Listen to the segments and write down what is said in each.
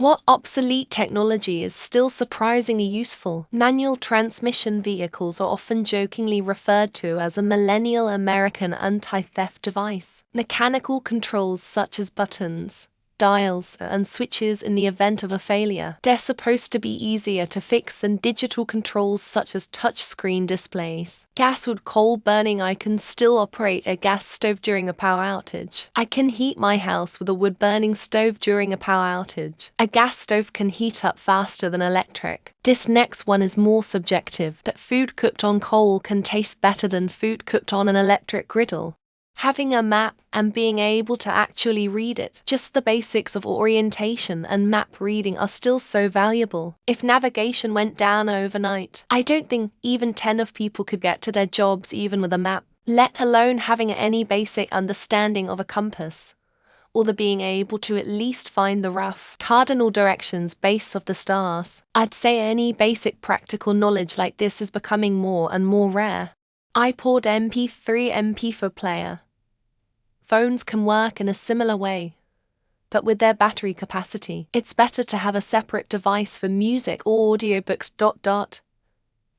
What obsolete technology is still surprisingly useful? Manual transmission vehicles are often jokingly referred to as a millennial American anti-theft device. Mechanical controls such as buttons, dials, and switches in the event of a failure. They're supposed to be easier to fix than digital controls such as touchscreen displays. Gas with coal burning. I can still operate a gas stove during a power outage. I can heat my house with a wood-burning stove during a power outage. A gas stove can heat up faster than electric. This next one is more subjective, that food cooked on coal can taste better than food cooked on an electric griddle. Having a map and being able to actually read it, just the basics of orientation and map reading are still so valuable. If navigation went down overnight, I don't think even 10 of people could get to their jobs even with a map, let alone having any basic understanding of a compass, or the being able to at least find the rough cardinal directions based off the stars. I'd say any basic practical knowledge like this is becoming more and more rare. iPod MP3 MP4 player. Phones can work in a similar way, but with their battery capacity, it's better to have a separate device for music or audiobooks.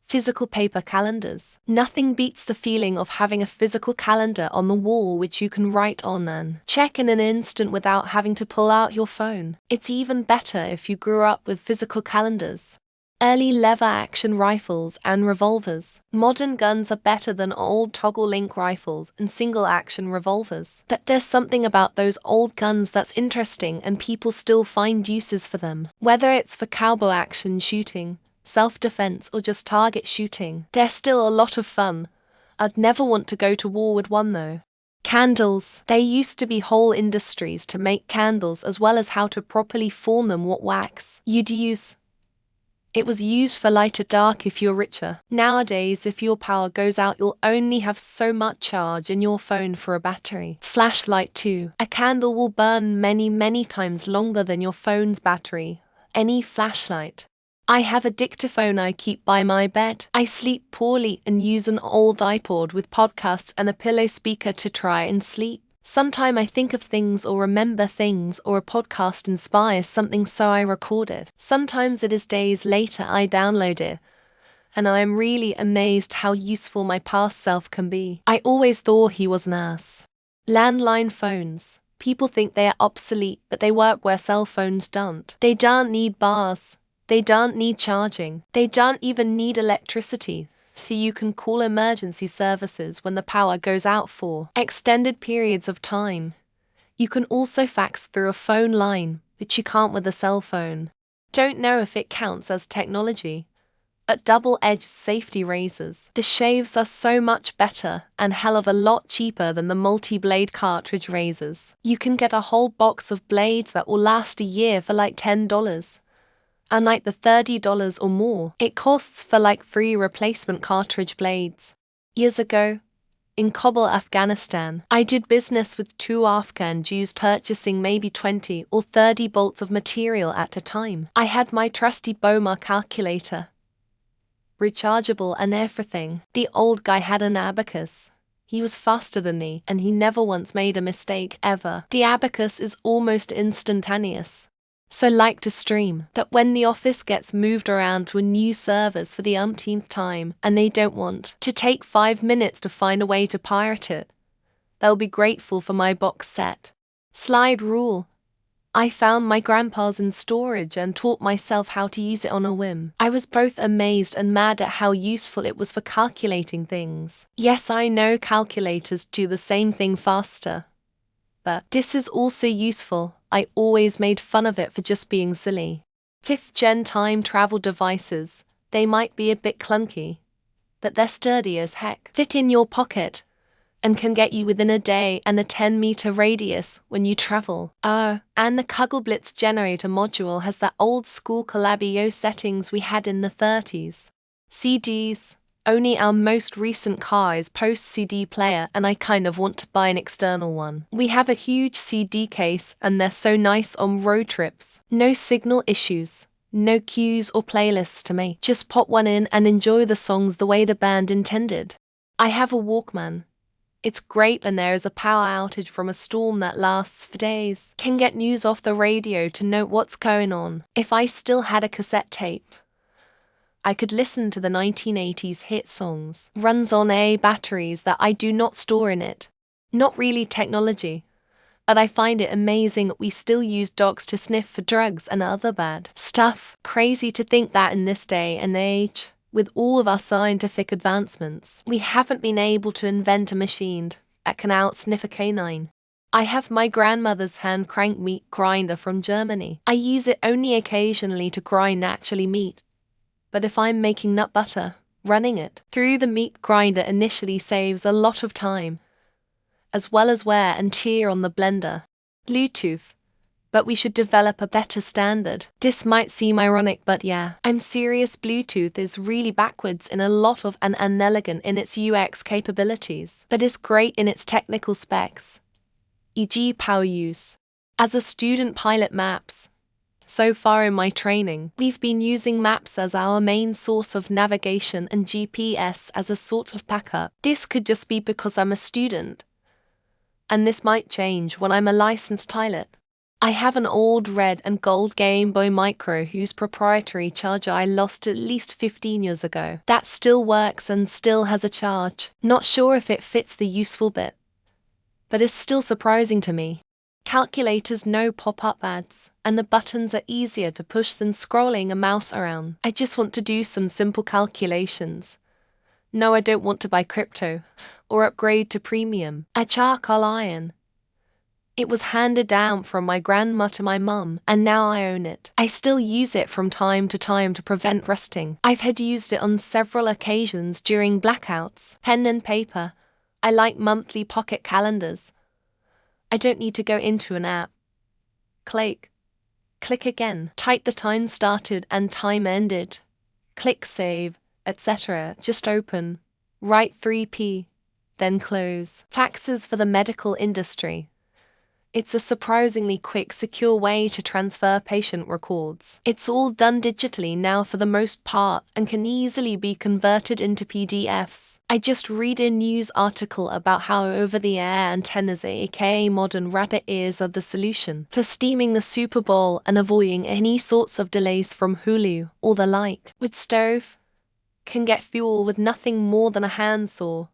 Physical paper calendars. Nothing beats the feeling of having a physical calendar on the wall which you can write on and check in an instant without having to pull out your phone. It's even better if you grew up with physical calendars. Early lever-action rifles and revolvers. Modern guns are better than old toggle-link rifles and single-action revolvers. But there's something about those old guns that's interesting and people still find uses for them. Whether it's for cowboy action shooting, self-defense, or just target shooting, they're still a lot of fun. I'd never want to go to war with one though. Candles. There used to be whole industries to make candles as well as how to properly form them. What wax you'd use. It was used for light or dark if you're richer. Nowadays, if your power goes out, you'll only have so much charge in your phone for a battery. Flashlight too. A candle will burn many times longer than your phone's battery. Any flashlight. I have a dictaphone I keep by my bed. I sleep poorly and use an old iPod with podcasts and a pillow speaker to try and sleep. Sometimes I think of things or remember things, or a podcast inspires something so I record it. Sometimes it is days later I download it, and I am really amazed how useful my past self can be. I always thought he was an ass. Landline phones. People think they are obsolete, but they work where cell phones don't. They don't need bars. They don't need charging. They don't even need electricity. So you can call emergency services when the power goes out for extended periods of time. You can also fax through a phone line, which you can't with a cell phone. Don't know if it counts as technology. But double-edged safety razors. The shaves are so much better and hell of a lot cheaper than the multi-blade cartridge razors. You can get a whole box of blades that will last a year for like $10. Unlike the $30 or more it costs for like 3 replacement cartridge blades. Years ago, in Kabul, Afghanistan, I did business with 2 Afghan Jews purchasing maybe 20 or 30 bolts of material at a time. I had my trusty Boma calculator, rechargeable and everything. The old guy had an abacus. He was faster than me, and he never once made a mistake, ever. The abacus is almost instantaneous. So like to stream, that when the office gets moved around to a new servers for the umpteenth time, and they don't want to take 5 minutes to find a way to pirate it, they'll be grateful for my box set. Slide rule. I found my grandpa's in storage and taught myself how to use it on a whim. I was both amazed and mad at how useful it was for calculating things. Yes, I know calculators do the same thing faster, but this is also useful. I always made fun of it for just being silly. 5th-gen time travel devices. They might be a bit clunky, but they're sturdy as heck. Fit in your pocket, and can get you within a day and a 10-meter radius when you travel. Oh, and the Kugelblitz generator module has that old school Collabio settings we had in the 30s. CDs. Only our most recent car is post-CD player, and I kind of want to buy an external one. We have a huge CD case and they're so nice on road trips. No signal issues, no cues or playlists to make. Just pop one in and enjoy the songs the way the band intended. I have a Walkman. It's great when there is a power outage from a storm that lasts for days. Can get news off the radio to know what's going on. If I still had a cassette tape, I could listen to the 1980s hit songs. Runs on AA batteries that I do not store in it. Not really technology, but I find it amazing that we still use dogs to sniff for drugs and other bad stuff. Crazy to think that in this day and age, with all of our scientific advancements, we haven't been able to invent a machine that can outsniff a canine. I have my grandmother's hand crank meat grinder from Germany. I use it only occasionally to grind actually meat, but if I'm making nut butter, running it through the meat grinder initially saves a lot of time, as well as wear and tear on the blender. Bluetooth. But we should develop a better standard. This might seem ironic, but yeah, I'm serious. Bluetooth is really backwards in a lot of and inelegant in its UX capabilities, but is great in its technical specs, e.g. power use. As a student pilot maps, so far in my training, we've been using maps as our main source of navigation and GPS as a sort of backup. This could just be because I'm a student, and this might change when I'm a licensed pilot. I have an old red and gold Game Boy Micro whose proprietary charger I lost at least 15 years ago. That still works and still has a charge. Not sure if it fits the useful bit, but it's still surprising to me. Calculators, no pop-up ads, and the buttons are easier to push than scrolling a mouse around. I just want to do some simple calculations. No, I don't want to buy crypto or upgrade to premium. A charcoal iron. It was handed down from my grandma to my mum, and now I own it. I still use it from time to time to prevent rusting. I've had used it on several occasions during blackouts. Pen and paper. I like monthly pocket calendars. I don't need to go into an app. Click again. Type the time started and time ended. Click save, etc. Just open. Write 3p, then close. Faxes for the medical industry. It's a surprisingly quick, secure way to transfer patient records. It's all done digitally now for the most part and can easily be converted into PDFs. I just read a news article about how over-the-air antennas, aka modern rabbit ears, are the solution for steaming the Super Bowl and avoiding any sorts of delays from Hulu or the like. With stove, can get fuel with nothing more than a handsaw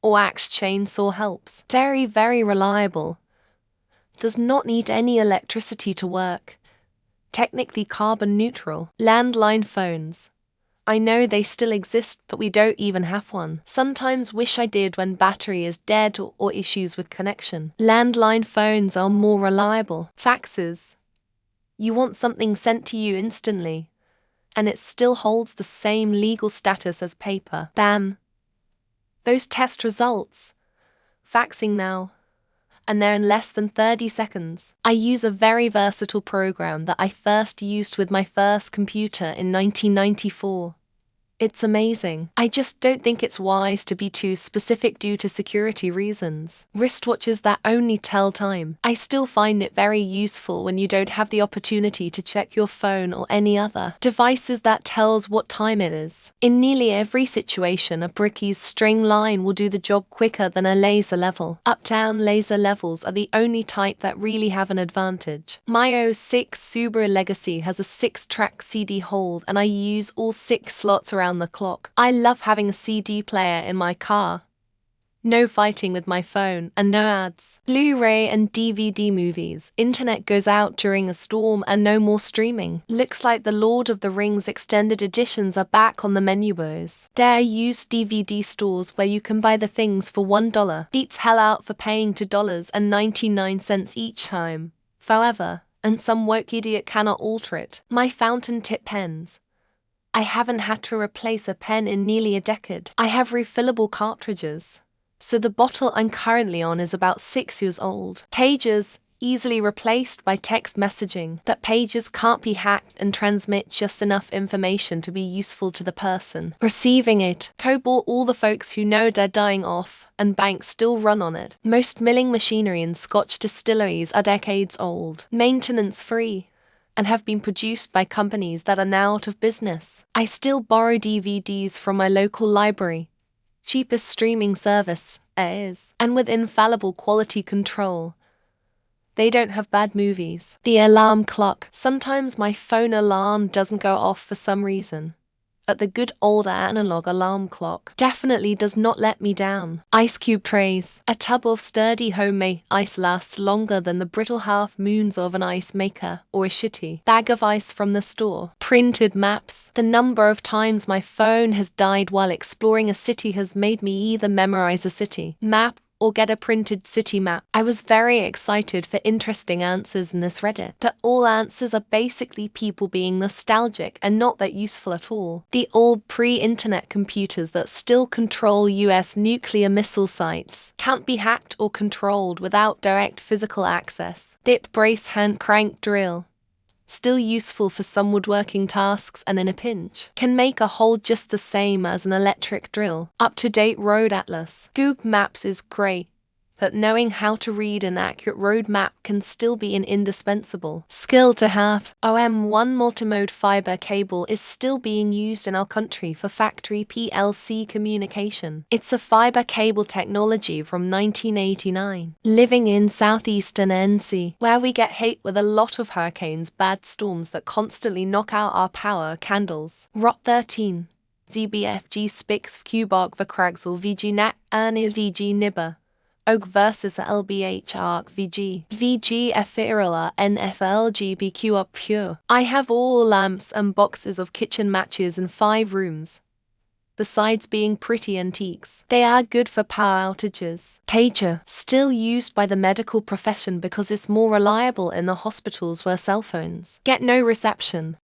or axe chainsaw helps. Very, very reliable. Does not need any electricity to work. Technically carbon neutral. Landline phones. I know they still exist, but we don't even have one. Sometimes wish I did when battery is dead or issues with connection. Landline phones are more reliable. Faxes. You want something sent to you instantly, and it still holds the same legal status as paper. Bam. Those test results. Faxing now, and they're in less than 30 seconds. I use a very versatile program that I first used with my first computer in 1994. It's amazing. I just don't think it's wise to be too specific due to security reasons. Wristwatches that only tell time. I still find it very useful when you don't have the opportunity to check your phone or any other devices that tells what time it is. In nearly every situation, a bricky's string line will do the job quicker than a laser level. Up-down laser levels are the only type that really have an advantage. My 06 Subaru Legacy has a 6-track CD hold, and I use all 6 slots around the clock. I love having a CD player in my car. No fighting with my phone, and no ads. Blu-ray and DVD movies. Internet goes out during a storm and no more streaming. Looks like the Lord of the Rings extended editions are back on the menu boards. Dare use DVD stores where you can buy the things for $1. Beats hell out for paying $2.99 each time. However, and some woke idiot cannot alter it. My fountain tip pens. I haven't had to replace a pen in nearly a decade. I have refillable cartridges, so the bottle I'm currently on is about 6 years old. Pages, easily replaced by text messaging, but pages can't be hacked and transmit just enough information to be useful to the person receiving it. Cobalt, all the folks who know they're dying off, and banks still run on it. Most milling machinery in Scotch distilleries are decades old, maintenance free, and have been produced by companies that are now out of business. I still borrow DVDs from my local library, cheapest streaming service, is, and with infallible quality control. They don't have bad movies. The alarm clock. Sometimes my phone alarm doesn't go off for some reason, but the good old analog alarm clock definitely does not let me down. Ice cube trays. A tub of sturdy homemade ice lasts longer than the brittle half moons of an ice maker or a shitty bag of ice from the store. Printed maps. The number of times my phone has died while exploring a city has made me either memorize a city map or get a printed city map. I was very excited for interesting answers in this Reddit, but all answers are basically people being nostalgic and not that useful at all. The old pre-internet computers that still control US nuclear missile sites can't be hacked or controlled without direct physical access. Dip brace hand crank drill, still useful for some woodworking tasks and in a pinch, can make a hole just the same as an electric drill. Up-to-date road atlas. Google Maps is great, but knowing how to read an accurate road map can still be an indispensable skill to have. OM1 multimode fiber cable is still being used in our country for factory PLC communication. It's a fiber cable technology from 1989. Living in southeastern NC, where we get hit with a lot of hurricanes, bad storms that constantly knock out our power candles. Rot 13. ZBFG Spix Qbark Verkragsel VG Nat Ernie VG Nibber. Og versus LBH Arc VG. VG Ephirala NFLGBQ up pure. I have all lamps and boxes of kitchen matches in 5 rooms. Besides being pretty antiques, they are good for power outages. Pager, still used by the medical profession because it's more reliable in the hospitals where cell phones get no reception.